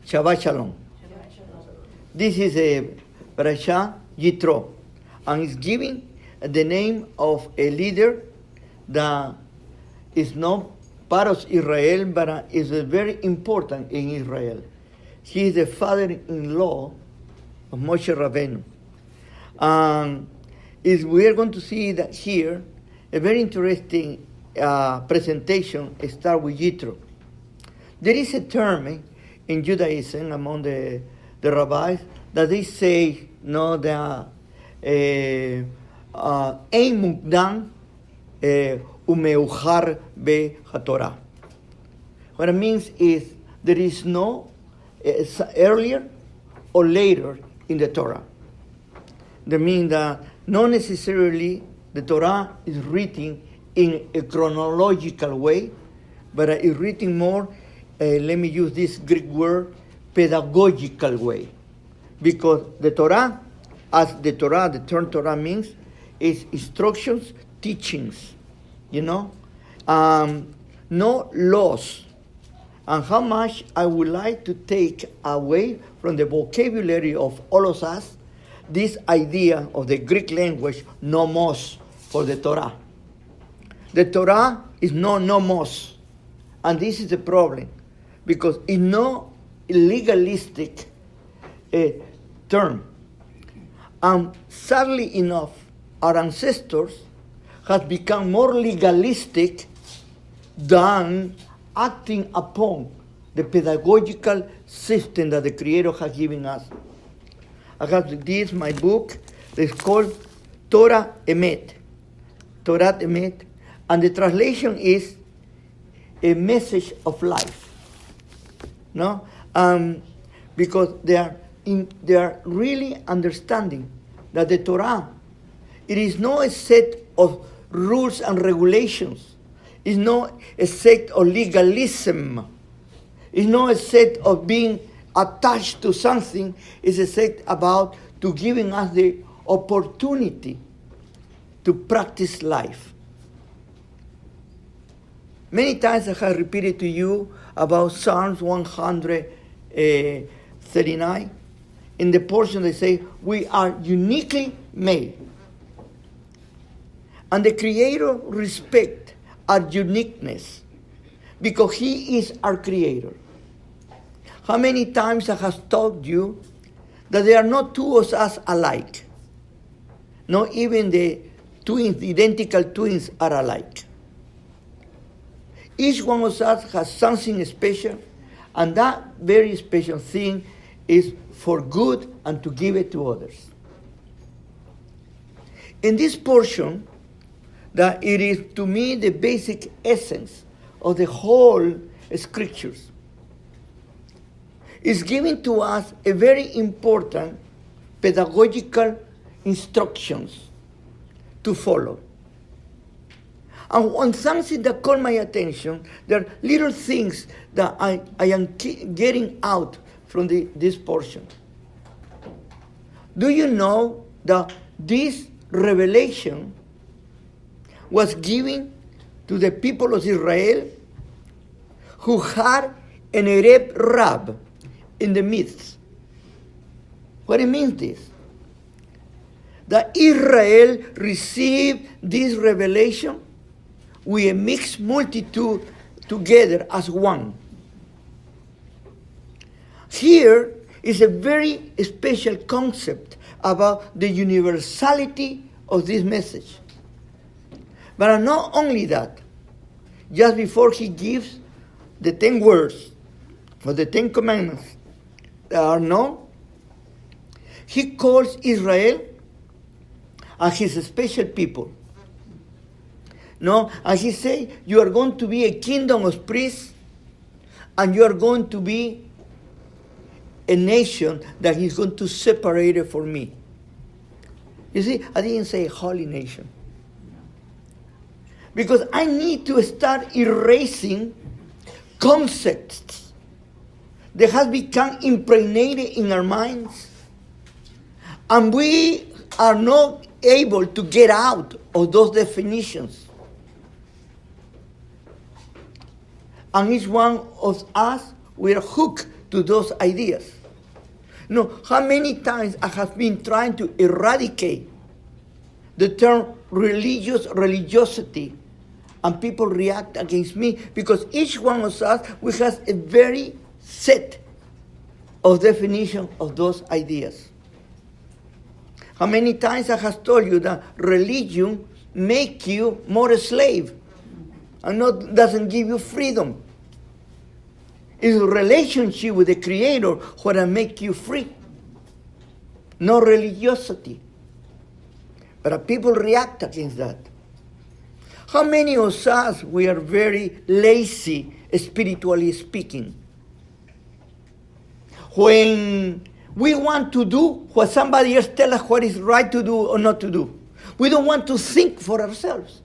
Shabbat Shalom. This is a parasha, Yitro, and it's giving the name of a leader that is not part of Israel, but is very important in Israel. He is the father-in-law of Moshe Rabbeinu. We are going to see that here, a very interesting presentation start with Yitro. There is a term in Judaism among the rabbis that they say, no, that Ein Mukdam Umeuchar Be-HaTorah. What it means is there is no earlier or later in the Torah. That means that not necessarily the Torah is written in a chronological way, but it's written more, let me use this Greek word, pedagogical way. Because the Torah, the term Torah means, is instructions, teachings, no laws. And how much I would like to take away from the vocabulary of all of us this idea of the Greek language, nomos, for the Torah. The Torah is no nomos. And this is the problem, because it's no legalistic term. And sadly enough, our ancestors have become more legalistic than acting upon the pedagogical system that the Creator has given us. I have this, my book, it's called Torah Emet. Torah Emet. And the translation is a message of life. No? Because they are really understanding that the Torah, it is not a set of rules and regulations. It's not a set of legalism. It's not a set of being attached to something. It's a set about to giving us the opportunity to practice life. Many times I have repeated to you about Psalms 139. In the portion they say, we are uniquely made. And the Creator respects our uniqueness because He is our Creator. How many times I have told you that there are not two of us alike. Not even the twins, the identical twins are alike. Each one of us has something special, and that very special thing is for good and to give it to others. In this portion, that it is to me the basic essence of the whole scriptures, is giving to us a very important pedagogical instructions to follow. And one something that caught my attention, there are little things that I am getting out from this portion. Do you know that this revelation was given to the people of Israel who had an Arab rab in the midst? What it means this? That Israel received this revelation with a mixed multitude together as one. Here is a very special concept about the universality of this message. But not only that, just before he gives the 10 words for the 10 commandments that are known, he calls Israel as his special people. No, and he says, you are going to be a kingdom of priests, and you are going to be a nation that he's going to separate it for me. You see, I didn't say holy nation. Because I need to start erasing concepts that have become impregnated in our minds. And we are not able to get out of those definitions. And each one of us, we are hooked to those ideas. No, how many times I have been trying to eradicate the term religiosity, and people react against me because each one of us, we have a very set of definition of those ideas. How many times I have told you that religion make you more a slave and doesn't give you freedom. It's a relationship with the Creator what make you free, no religiosity. But people react against that. How many of us, we are very lazy, spiritually speaking? When we want to do what somebody else tells us what is right to do or not to do, we don't want to think for ourselves.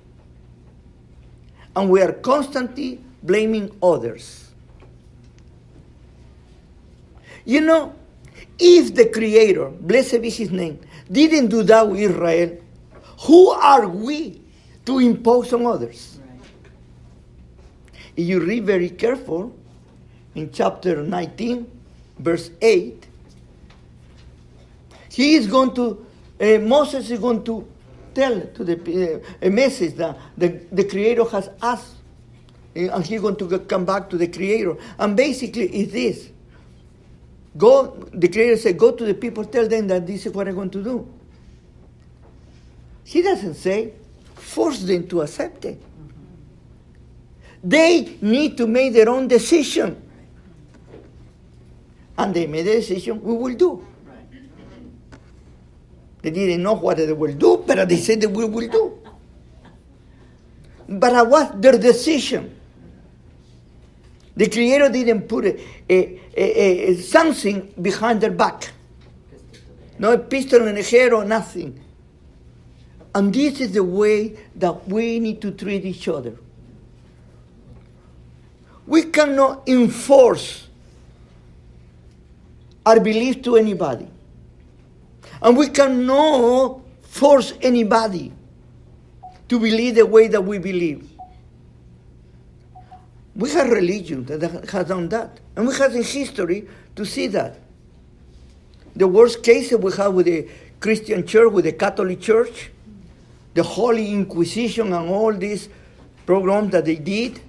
And we are constantly blaming others. You know, if the Creator, blessed be His name, didn't do that with Israel, who are we to impose on others? Right. If you read very careful, in chapter 19, verse 8, Moses is going to tell to a message that the Creator has asked, and he's going to come back to the Creator. And basically it's this. The Creator said, go to the people, tell them that this is what I'm going to do. He doesn't say, force them to accept it. They need to make their own decision. And they made a decision, we will do. They didn't know what they will do, but they said that we will do. But it was their decision. The Creator didn't put something behind their back. No a pistol in a hair or nothing. And this is the way that we need to treat each other. We cannot enforce our belief to anybody. And we cannot force anybody to believe the way that we believe. We have religion that has done that. And we have in history to see that. The worst cases we have with the Christian church, with the Catholic Church, the Holy Inquisition and all these programs that they did.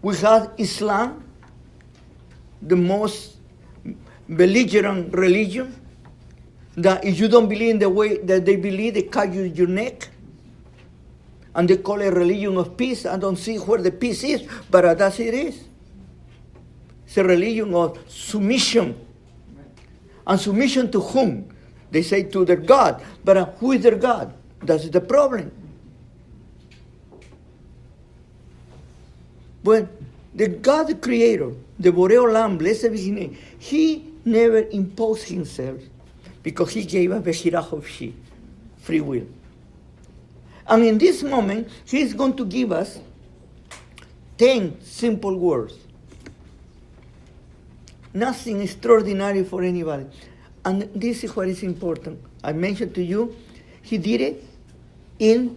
We have Islam, the most belligerent religion, that if you don't believe in the way that they believe, they cut you your neck. And they call it a religion of peace. I don't see where the peace is, but that's it is. It's a religion of submission. And submission to whom? They say to their God. But who is their God? That's the problem. When the God, the Creator, the Boreo Lamb, blessed be His name, He never imposed Himself because He gave us Bechirah of She, free will. And in this moment, He's going to give us 10 simple words. Nothing extraordinary for anybody. And this is what is important. I mentioned to you, He did it in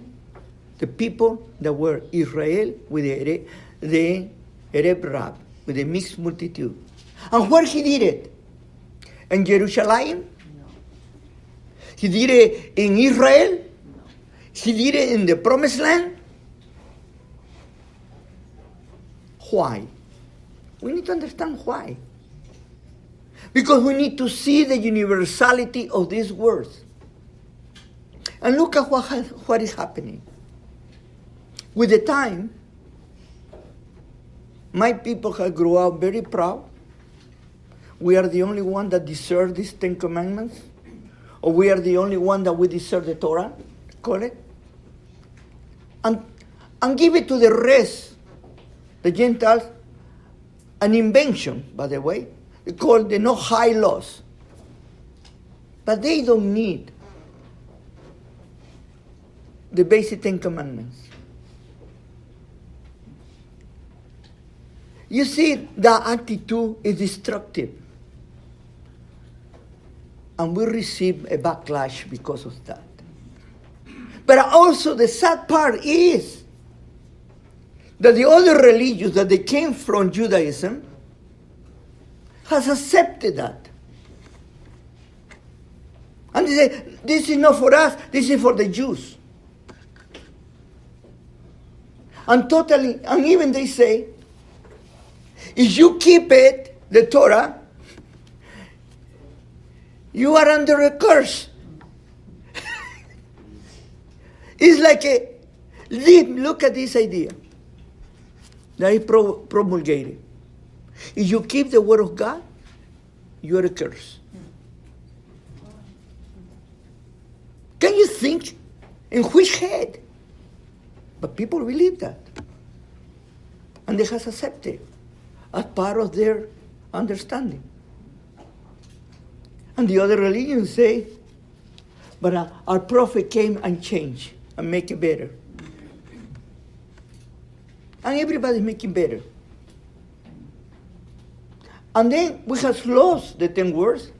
the people that were Israel with the Arab Rab, with the mixed multitude. And where He did it? In Jerusalem? No. He did it in Israel? No. He did it in the Promised Land? Why? We need to understand why. Because we need to see the universality of these words. And look at what is happening. With the time, my people have grown up very proud. We are the only one that deserve these 10 commandments. Or we are the only one that we deserve the Torah, call it. And give it to the rest, the Gentiles, an invention, by the way. They call the no high laws. But they don't need the basic 10 commandments. You see, that attitude is destructive. And we receive a backlash because of that. But also the sad part is that the other religions that they came from Judaism, has accepted that. And they say, this is not for us, this is for the Jews. And even they say, if you keep it, the Torah, you are under a curse. It's like look at this idea that is promulgated. If you keep the word of God, you are a curse. Can you think in which head? But people believe that. And they have accepted as part of their understanding. And the other religions say, but our prophet came and changed and make it better. And everybody's making better. And then we have lost the 10 words.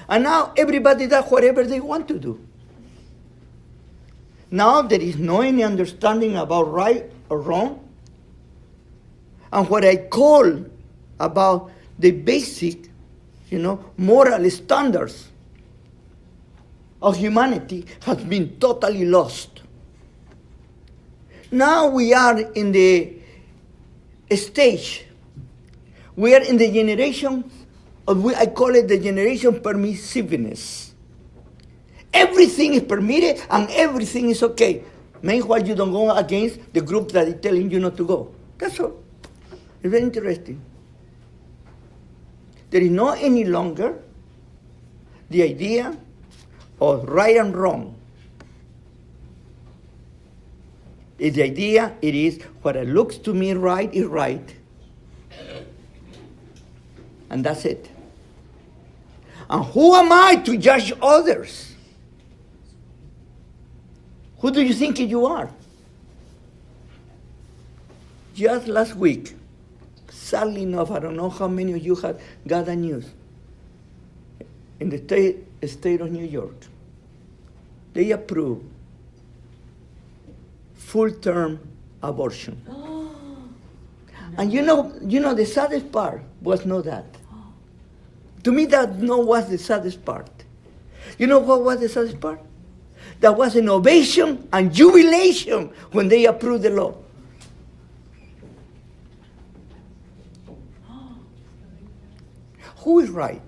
And now everybody does whatever they want to do. Now there is no any understanding about right or wrong. And what I call about the basic, moral standards of humanity has been totally lost. Now we are in the stage, we are in the generation I call it the generation permissiveness. Everything is permitted and everything is okay. Meanwhile, you don't go against the group that is telling you not to go. That's all. It's very interesting. There is no any longer the idea of right and wrong. It's the idea, it is what looks to me right is right. And that's it. And who am I to judge others? Who do you think you are? Just last week, sadly enough, I don't know how many of you had got the news. In the state of New York, they approved full-term abortion. And you know, the saddest part was not that. To me, that was the saddest part. You know what was the saddest part? That was an ovation and jubilation when they approved the law. Who is right?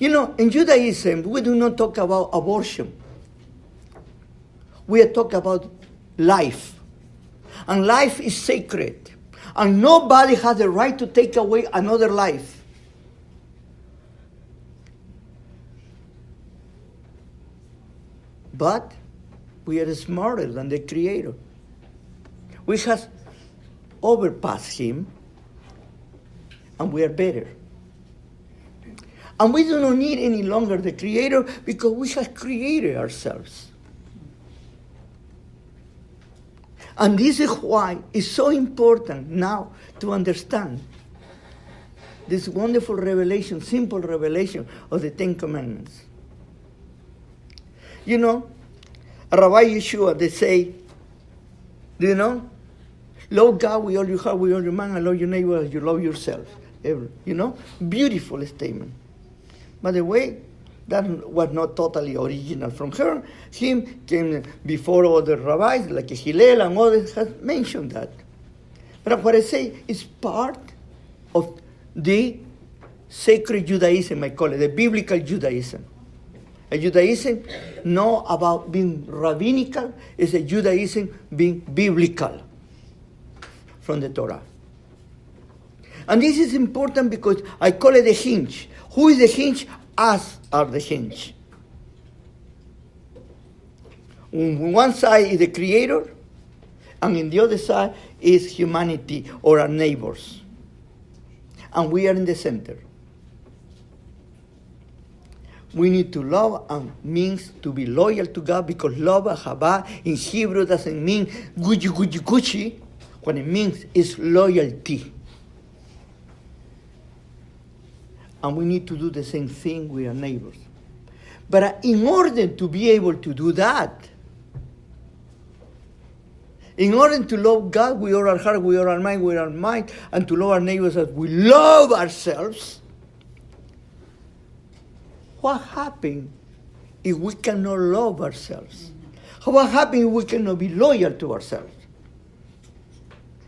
In Judaism, we do not talk about abortion. We are talking about life. And life is sacred. And nobody has the right to take away another life. But we are smarter than the Creator. We have overpassed Him, and we are better. And we do not need any longer the Creator because we have created ourselves. And this is why it's so important now to understand this wonderful revelation, simple revelation of the Ten Commandments. Rabbi Yeshua, they say, love God with all your heart, with all your mind, and love your neighbor as you love yourself. Beautiful statement. By the way, that was not totally original from her. Him came before other rabbis, like Hillel and others, have mentioned that. But what I say is part of the sacred Judaism, I call it, the biblical Judaism. A Judaism not about being rabbinical, it's a Judaism being biblical from the Torah. And this is important because I call it the hinge. Who is the hinge? Us are the hinge. On one side is the Creator, and on the other side is humanity or our neighbors. And we are in the center. We need to love and means to be loyal to God because love, ahavah, in Hebrew doesn't mean gucci. What it means is loyalty. And we need to do the same thing with our neighbors. But in order to be able to do that, In order to love God with all our heart, with all our mind, with our mind, and to love our neighbors as we love ourselves, what happens if we cannot love ourselves? What happens if we cannot be loyal to ourselves?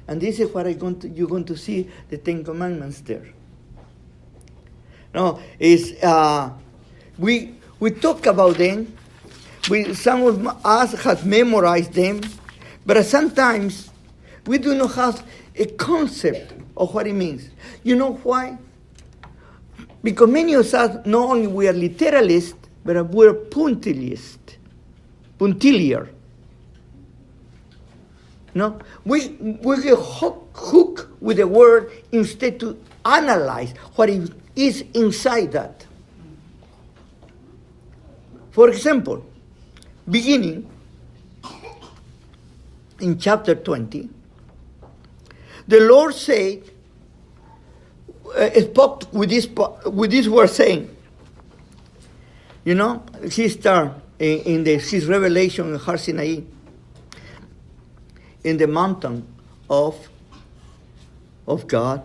And this is what you're going to see the Ten Commandments there. No, we talk about them. Some of us have memorized them, but sometimes we do not have a concept of what it means. You know why? Because many of us, not only we are literalists, but we're punctiliar. No, we get hooked with the word instead to analyze what is inside that. For example, beginning in chapter 20, the Lord said, spoke with this word saying, you know, he started in his revelation in Har Sinai, in the mountain of God.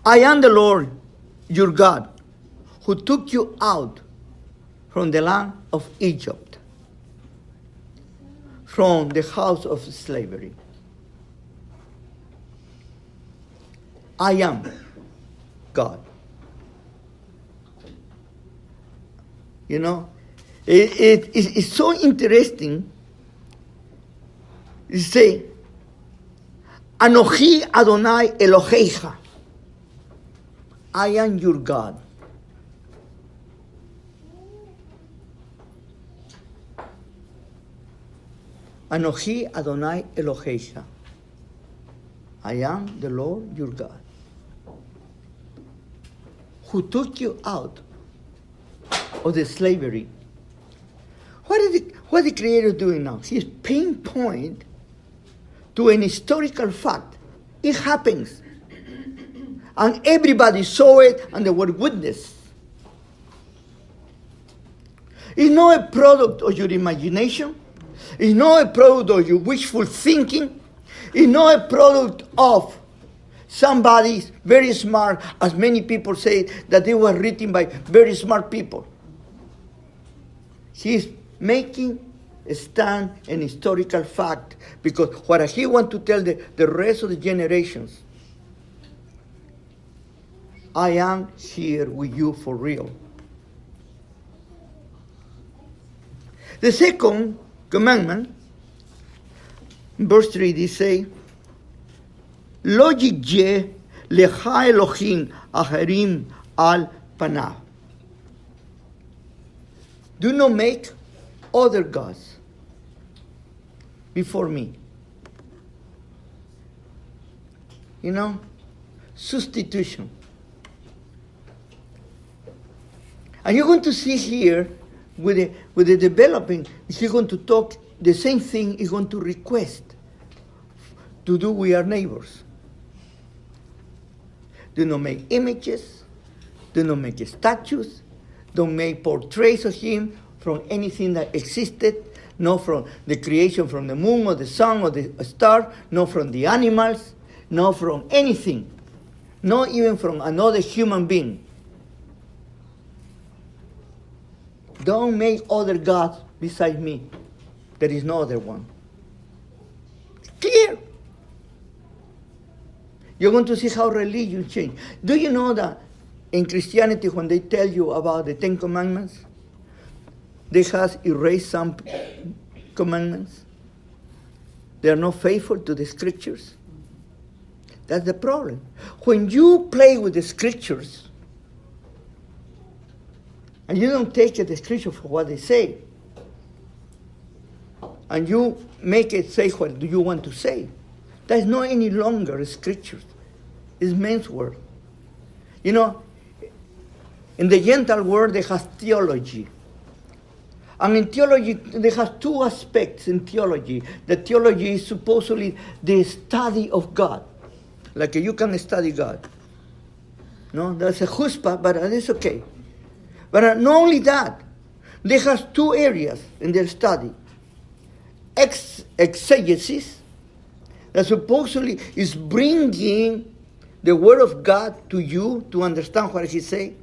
I am the Lord, your God, who took you out from the land of Egypt, from the house of slavery. I am God. You know, it's so interesting. You say, Anochi Adonai Eloheicha. I am your God. Anochi Adonai Eloheicha. I am the Lord your God, who took you out of the slavery. What the Creator doing now? He's pinpoint to an historical fact. It happens. And everybody saw it and they were witness. It's not a product of your imagination. It's not a product of your wishful thinking. It's not a product of somebody very smart, as many people say that they were written by very smart people. He's making a stand an historical fact because what he wants to tell the rest of the generations, I am here with you for real. The second commandment, verse 3, they say, Lo yijeh lecha Elohim acherim al panav. Do not make other gods before me. You know, substitution. And you're going to see here, with the developing, he's going to talk the same thing he's going to request to do with our neighbors. Do not make images, do not make statues, don't make portraits of him from anything that existed, not from the creation from the moon or the sun or the star, not from the animals, not from anything, not even from another human being. Don't make other gods beside me. There is no other one. Clear. You're going to see how religion changed. Do you know that in Christianity, when they tell you about the Ten Commandments, they have erased some commandments? They are not faithful to the scriptures. That's the problem. When you play with the scriptures, and you don't take the scripture for what they say, and you make it say what do you want to say, that's not any longer scriptures. It's men's word. You know, in the Gentile world, they have theology. And in theology, they have two aspects in theology. The theology is supposedly the study of God. Like you can study God. No, that's a chutzpah, but it's okay. But not only that, they have two areas in their study. exegesis that supposedly is bringing the Word of God to you to understand what He say.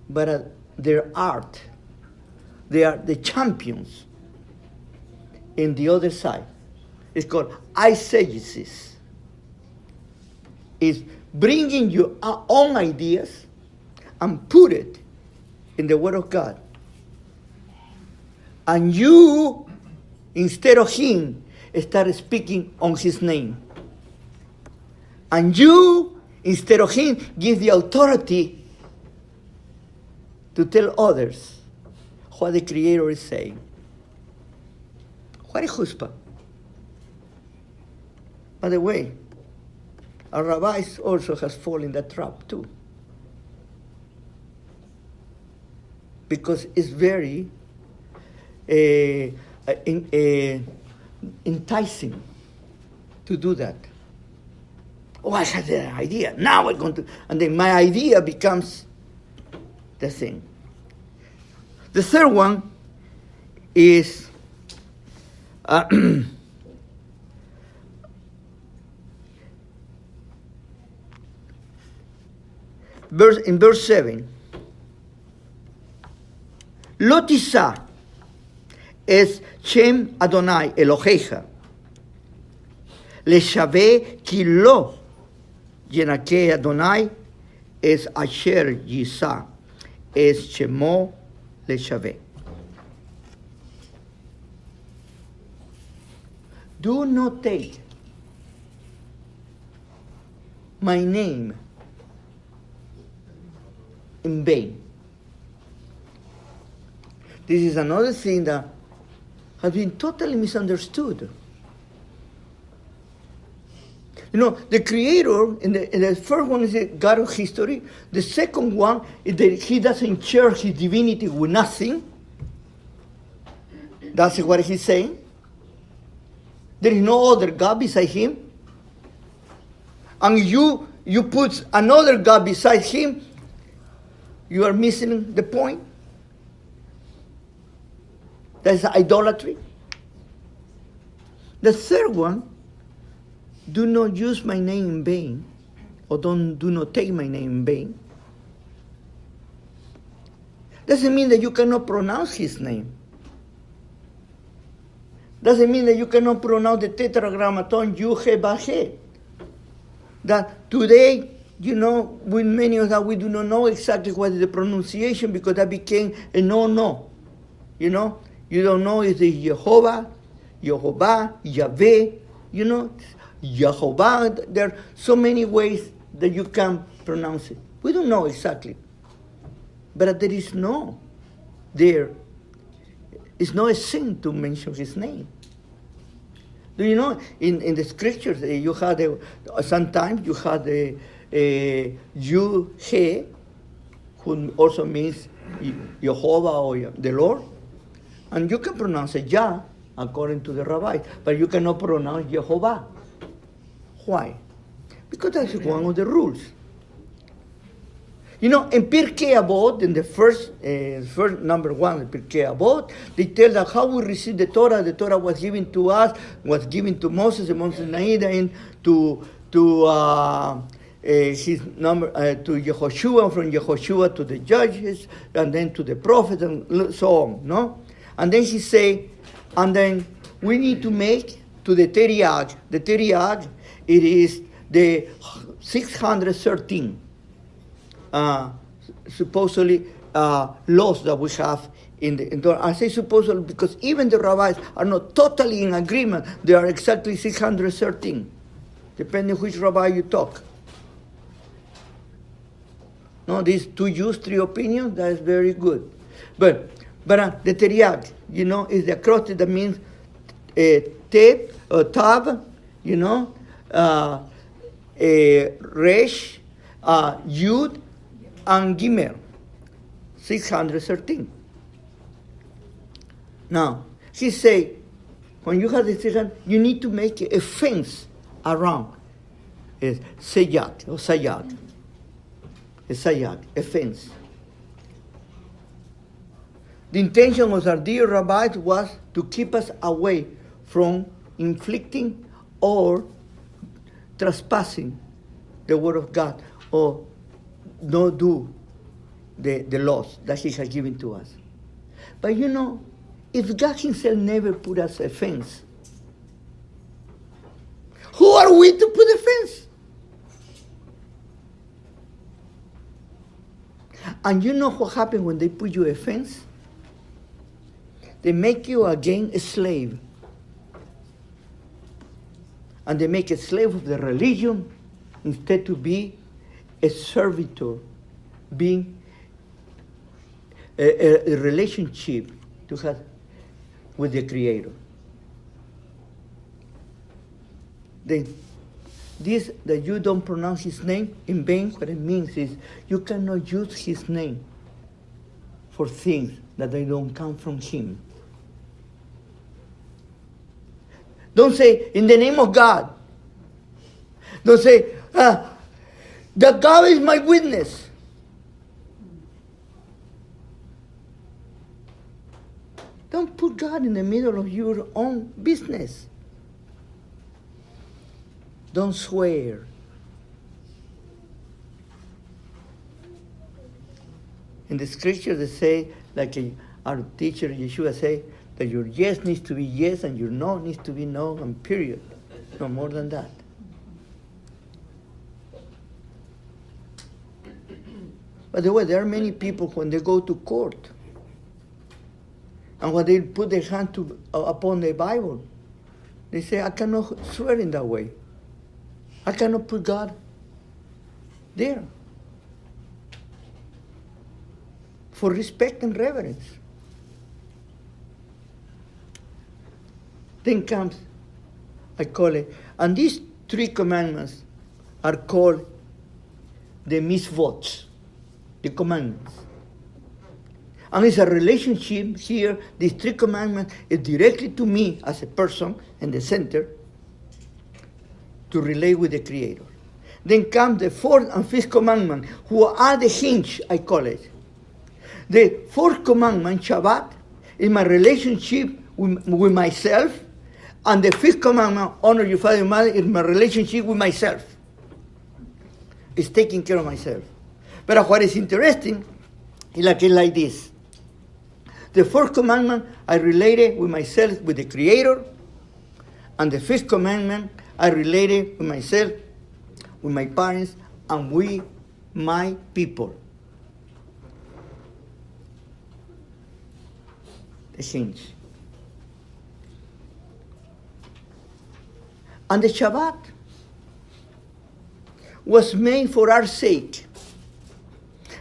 But their art, they are the champions in the other side. It's called eisegesis. It's bringing your own ideas and put it in the Word of God. And you, instead of Him, start speaking on His name. And you, instead of Him, give the authority to tell others what the Creator is saying. What is chutzpah? By the way, our rabbis also has fallen in that trap too. Because it's very enticing to do that. Oh, I had an idea. Now I'm going to... And then my idea becomes the thing. The third one is... in verse 7, Lo tisa es Shem Adonai Elohecha, לשווה כי לא ינקה אדוני es אשר יישא es שמו לשווה. Do not take my name in vain. This is another thing that has been totally misunderstood. You know, the Creator, in the first one is the God of history. The second one is that He doesn't share His divinity with nothing. That's what He's saying. There is no other God beside Him. And you put another God beside Him, you are missing the point. That's idolatry. The third one, do not use my name in vain, or do not take my name in vain. Doesn't mean that you cannot pronounce His name. Doesn't mean that you cannot pronounce the tetragrammaton Yud-He-Vah-He. That today, you know, with many of that, we do not know exactly what is the pronunciation because that became a no-no. You know, you don't know if it's Jehovah, Yahweh, you know, Jehovah. There are so many ways that you can pronounce it. We don't know exactly. But there is no, there is no sin to mention His name. Do you know, in the scriptures, you had, sometimes you had Yud-He, who also means Jehovah or the Lord. And you can pronounce it Yah, according to the rabbi, but you cannot pronounce Jehovah. Why? Because that's one of the rules. You know, in Pirkei Avot, in the first number one, Pirkei Avot, they tell us how we receive the Torah. The Torah was given to us, was given to Moses, and Moses Naida, to his number, to Yehoshua, from Yehoshua to the judges, and then to the prophets, and so on, no? And then he say, and then we need to make to the Teriag. The Teriag, it is the 613. Supposedly laws that we have in the I say supposedly because even the rabbis are not totally in agreement. They are exactly 613, depending which rabbi you talk. No, these 2 Jews, 3 opinions, that is very good. But the Teriag, you know, is the acrostic that means Teb, or Tav, you know, Resh, Yud, and Gimel, 613. Now, he say, when you have the 600, you need to make a fence around. It's Sayat, or Sayat. A Sayat, a fence. The intention of our dear rabbis was to keep us away from inflicting or trespassing the word of God or not do the laws that he has given to us. But you know, if God himself never put us a fence, who are we to put a fence? And you know what happens when they put you a fence? They make you again a slave. And they make a slave of the religion instead to be a servitor, being a relationship to have with the Creator. Then, this that you don't pronounce his name in vain, what it means is you cannot use his name for things that they don't come from him. Don't say, in the name of God. Don't say, that God is my witness. Don't put God in the middle of your own business. Don't swear. In the scripture they say, like our teacher Yeshua say, that your yes needs to be yes and your no needs to be no, and period. No more than that. By the way, there are many people when they go to court and when they put their hand upon the Bible, they say, I cannot swear in that way. I cannot put God there. For respect and reverence. Then comes, I call it, and these 3 commandments are called the mitzvot, the commandments. And it's a relationship here. These 3 commandments is directly to me as a person in the center to relate with the Creator. Then comes the 4th and 5th commandment, who are the hinge, I call it. The 4th commandment, Shabbat, is my relationship with myself, and the 5th commandment, honor your father and mother, is my relationship with myself. It's taking care of myself. But what is interesting is like this. The 4th commandment, I related with myself, with the Creator, and the 5th commandment, I related with myself, with my parents, and with my people. The hinge. And the Shabbat was made for our sake,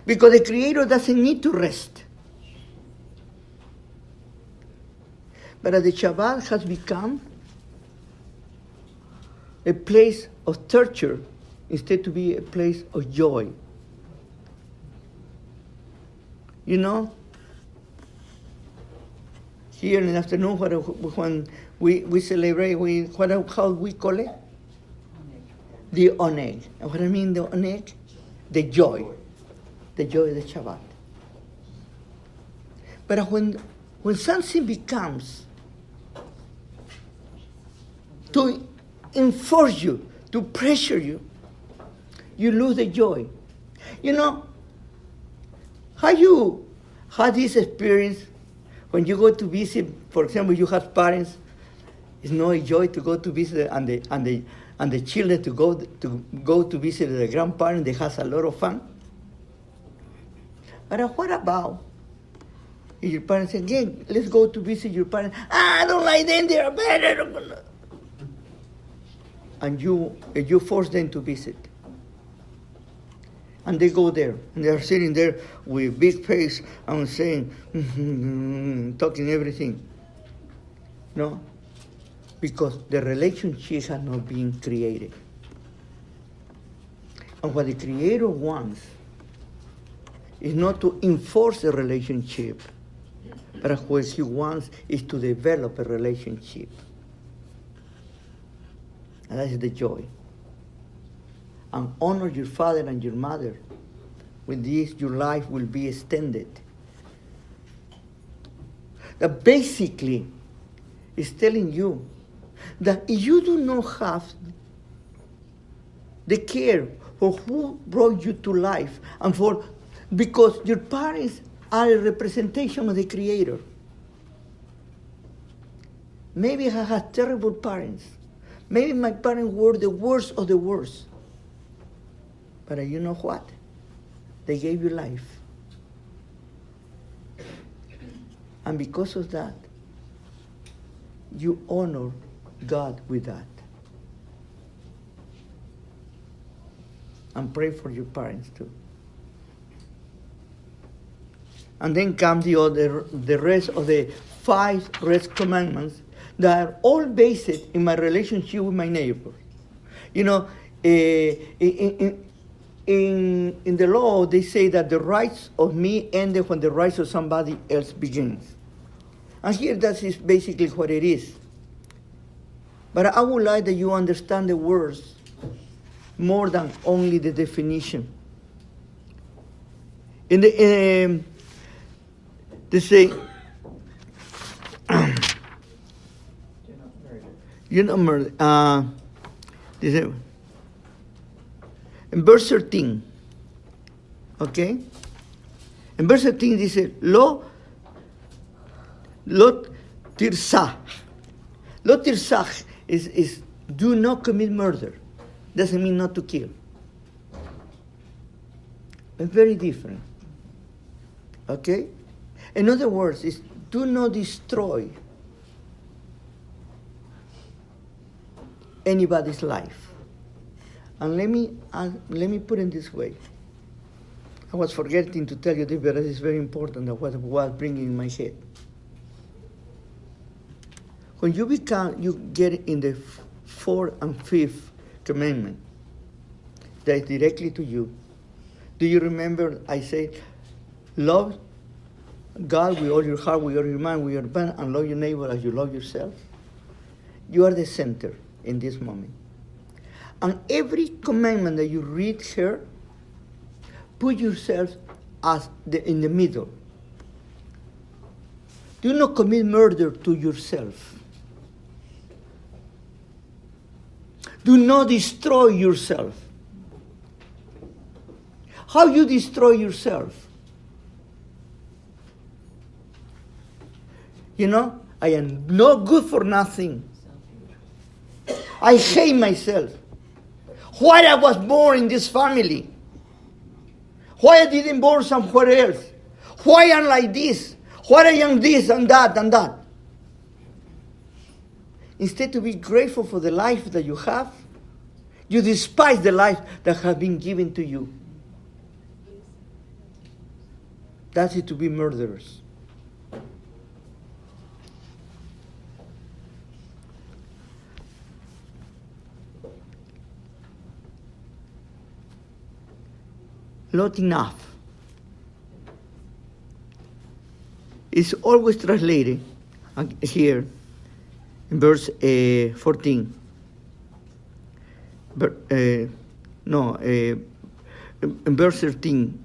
because the Creator doesn't need to rest. But the Shabbat has become a place of torture instead to be a place of joy. You know, here in the afternoon, when we celebrate, how we call it? The oneg. And what I mean, the oneg? The joy. The joy of the Shabbat. But when something becomes to enforce you, to pressure you, you lose the joy. You know, how you had this experience when you go to visit, for example, you have parents, it's no joy to go to visit, and the children to go to visit the grandparents, they have a lot of fun. But what about if your parents say, again, let's go to visit your parents. I don't like them, they are better. And you force them to visit. And they go there, and they are sitting there with big face and saying, talking everything. No? Because the relationship has not been created. And what the Creator wants is not to enforce a relationship, but what He wants is to develop a relationship. And that is the joy. And honor your father and your mother. With this, your life will be extended. that basically is telling you that if you do not have the care for who brought you to life and for, because your parents are a representation of the Creator. Maybe I had terrible parents. Maybe my parents were the worst of the worst. But you know what? They gave you life. And because of that, you honor God with that. And pray for your parents too. And then come the rest of the 5 rest commandments that are all based in my relationship with my neighbor. You know, in the law, they say that the rights of me ended when the rights of somebody else begins. And here that is basically what it is. But I would like that you understand the words more than only the definition. They say, you're not murder. They say, in verse 13, okay? In verse 13, they say, Lo tirsah. Lo tirsah is do not commit murder. Doesn't mean not to kill. It's very different. Okay? In other words, is do not destroy anybody's life. And let me put it this way. I was forgetting to tell you this, but it's very important that what was bringing in my head. When you get in the 4th and 5th commandment, that is directly to you. Do you remember I said, love God with all your heart, with all your mind, with your mind, and love your neighbor as you love yourself? You are the center in this moment. And every commandment that you read here, put yourself as in the middle. Do not commit murder to yourself. Do not destroy yourself. How you destroy yourself? You know, I am not good for nothing. I hate myself. Why I was born in this family? Why I didn't born somewhere else? Why I'm like this? Why I am this and that and that? Instead to be grateful for the life that you have, you despise the life that has been given to you. That's it, to be murderers. Not enough. It's always translated here in verse 14. But in verse 13,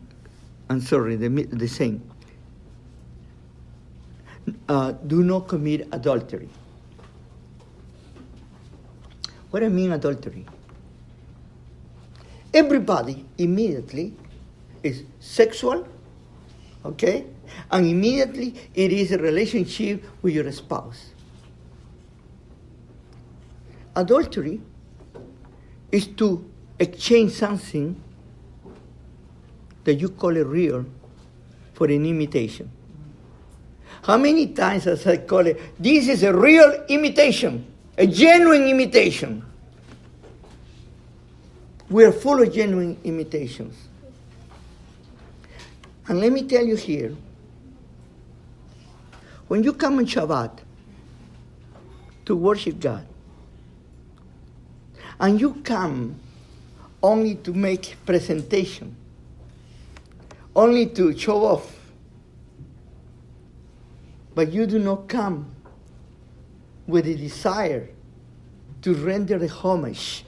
I'm sorry, the same. Do not commit adultery. What do I mean adultery? Everybody immediately is sexual, okay? And immediately it is a relationship with your spouse. Adultery is to exchange something that you call it real for an imitation. How many times has I call it, this is a real imitation, a genuine imitation. We are full of genuine imitations. And let me tell you here, when you come on Shabbat to worship God, and you come only to make presentation, only to show off, but you do not come with a desire to render the homage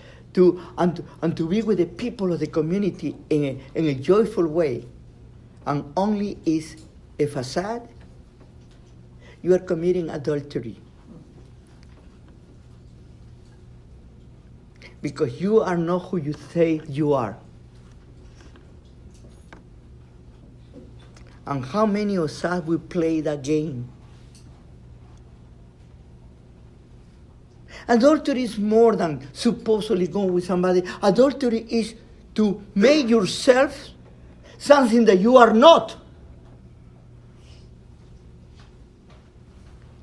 and to be with the people of the community in a joyful way, and only is a facade, you are committing adultery. Because you are not who you say you are. And how many of us will play that game? Adultery is more than supposedly going with somebody. Adultery is to make yourself something that you are not.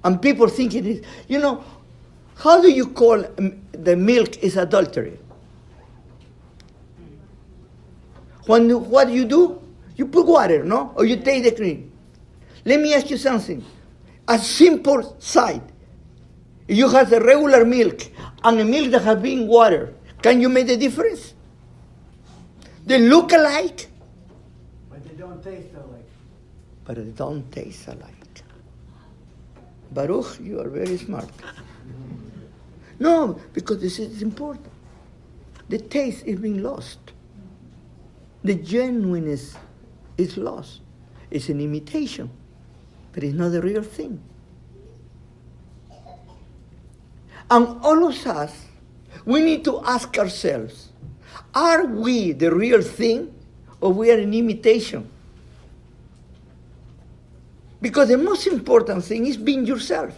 And people think it is. You know, how do you call the milk is adultery? What do? You put water, no? Or you take the cream. Let me ask you something. A simple side. You have the regular milk and a milk that has been water. Can you make the difference? They look alike. But they don't taste alike. But they don't taste alike. Baruch, you are very smart. No, because this is important. The taste is being lost. The genuineness is lost. It's an imitation, but it's not the real thing. And all of us, we need to ask ourselves, are we the real thing or we are an imitation? Because the most important thing is being yourself.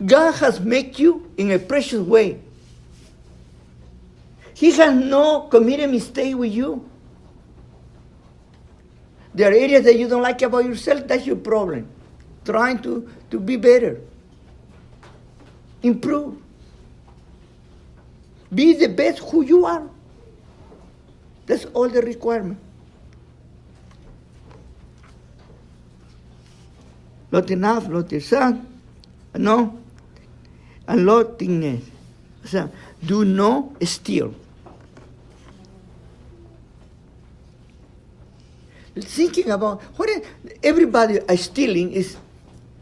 God has made you in a precious way. He has not committed a mistake with you. There are areas that you don't like about yourself, that's your problem. Trying to be better. Improve. Be the best who you are. That's all the requirement. Not enough, not son, no, and lothingness. So, do not steal. Thinking about what everybody is stealing is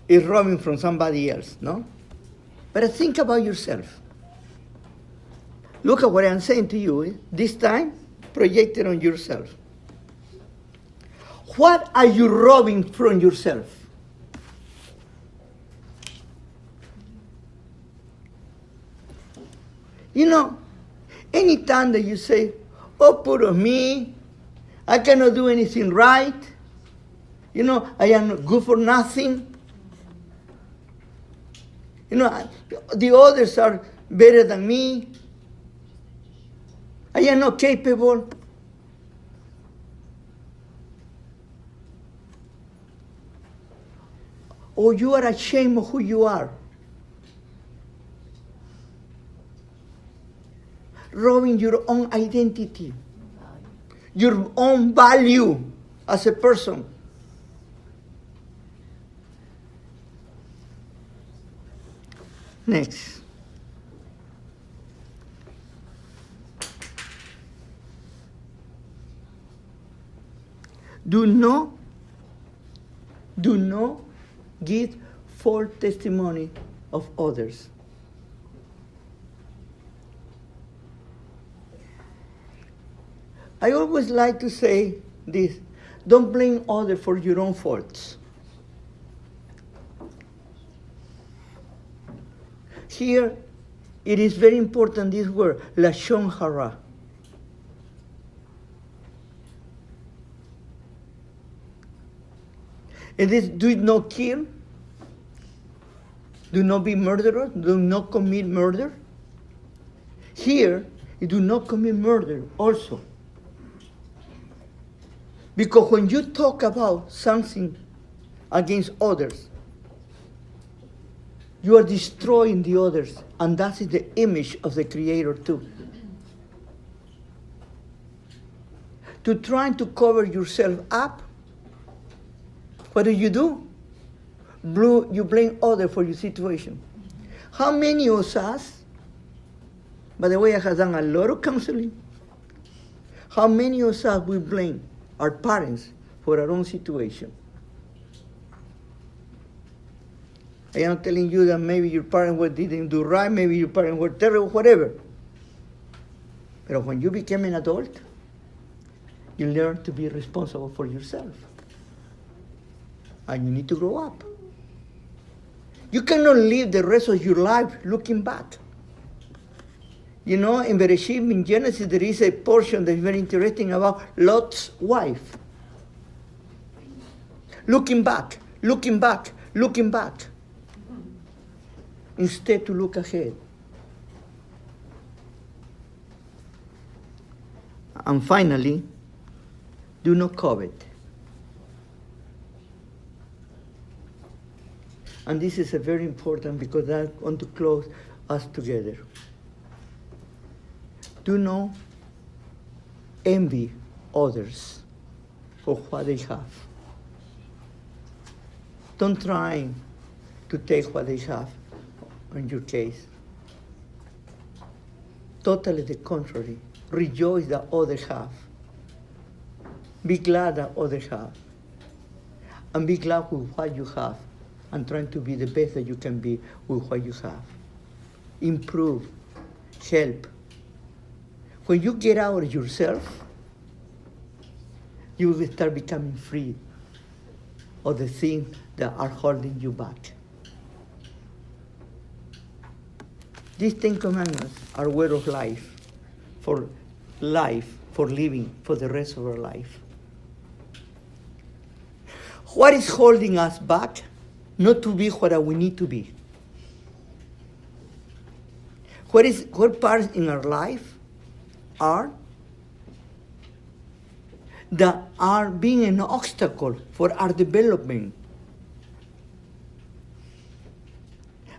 robbing from somebody else, no? But think about yourself. Look at what I'm saying to you. This time, project it on yourself. What are you robbing from yourself? You know, anytime that you say, oh, poor me, I cannot do anything right, you know, I am not good for nothing, you know, the others are better than me, I am not capable. Or you are ashamed of who you are. Robbing your own identity, your own value as a person. Next. Do not give false testimony of others. I always like to say this, don't blame others for your own faults. Here, it is very important, this word, lashon hara. It is, do not kill, do not be murderers, do not commit murder. Here, you do not commit murder also. Because when you talk about something against others, you are destroying the others, and that is the image of the Creator too. To try to cover yourself up, what do? You blame others for your situation. How many of us, by the way, I have done a lot of counseling, how many of us we blame our parents for our own situation? I am telling you that maybe your parents didn't do right, maybe your parents were terrible, whatever. But when you became an adult, you learn to be responsible for yourself. And you need to grow up. You cannot live the rest of your life looking back. In Bereshit, in Genesis, there is a portion that is very interesting about Lot's wife. Looking back, looking back, looking back. Instead to look ahead. And finally, do not covet. And this is a very important because I want to close us together. Do not envy others for what they have. Don't try to take what they have, in your case. Totally the contrary. Rejoice that others have. Be glad that others have. And be glad with what you have. And trying to be the best that you can be with what you have. Improve. Help. When you get out of yourself, you will start becoming free of the things that are holding you back. These 10 commandments are way of life, for living, for the rest of our life. What is holding us back? Not to be what we need to be. What parts in our life are that are being an obstacle for our development?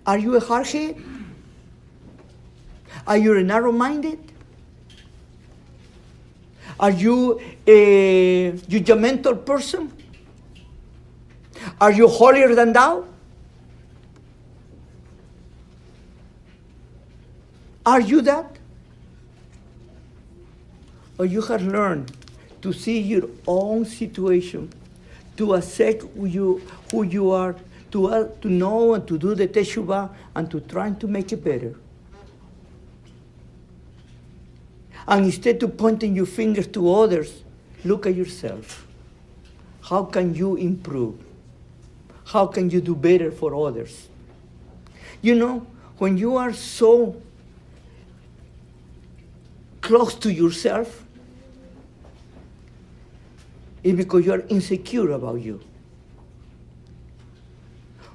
Are you a hardhead? Are you a narrow-minded? Are you a judgmental person? Are you holier than thou? Are you that? Or you have learned to see your own situation, to accept who you are, to know and to do the teshuvah, and to try to make it better. And instead of pointing your fingers to others, look at yourself. How can you improve? How can you do better for others? When you are so close to yourself, it's because you are insecure about you.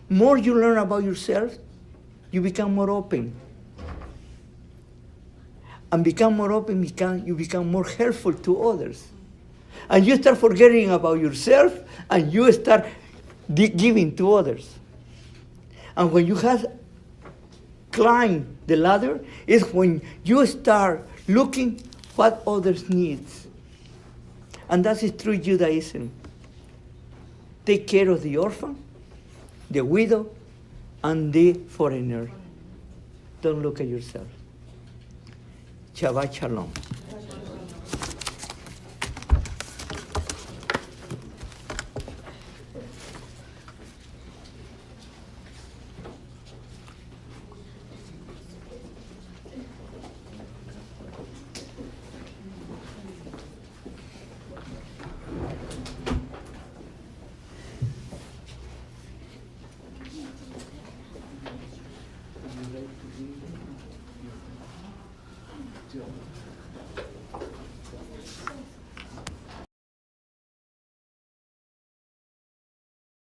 More you learn about yourself, you become more open. And become more open, you become more helpful to others. And you start forgetting about yourself, and you start giving to others. And when you have climbed the ladder, is when you start looking what others need. And that is true Judaism. Take care of the orphan, the widow, and the foreigner. Don't look at yourself. Shabbat Shalom.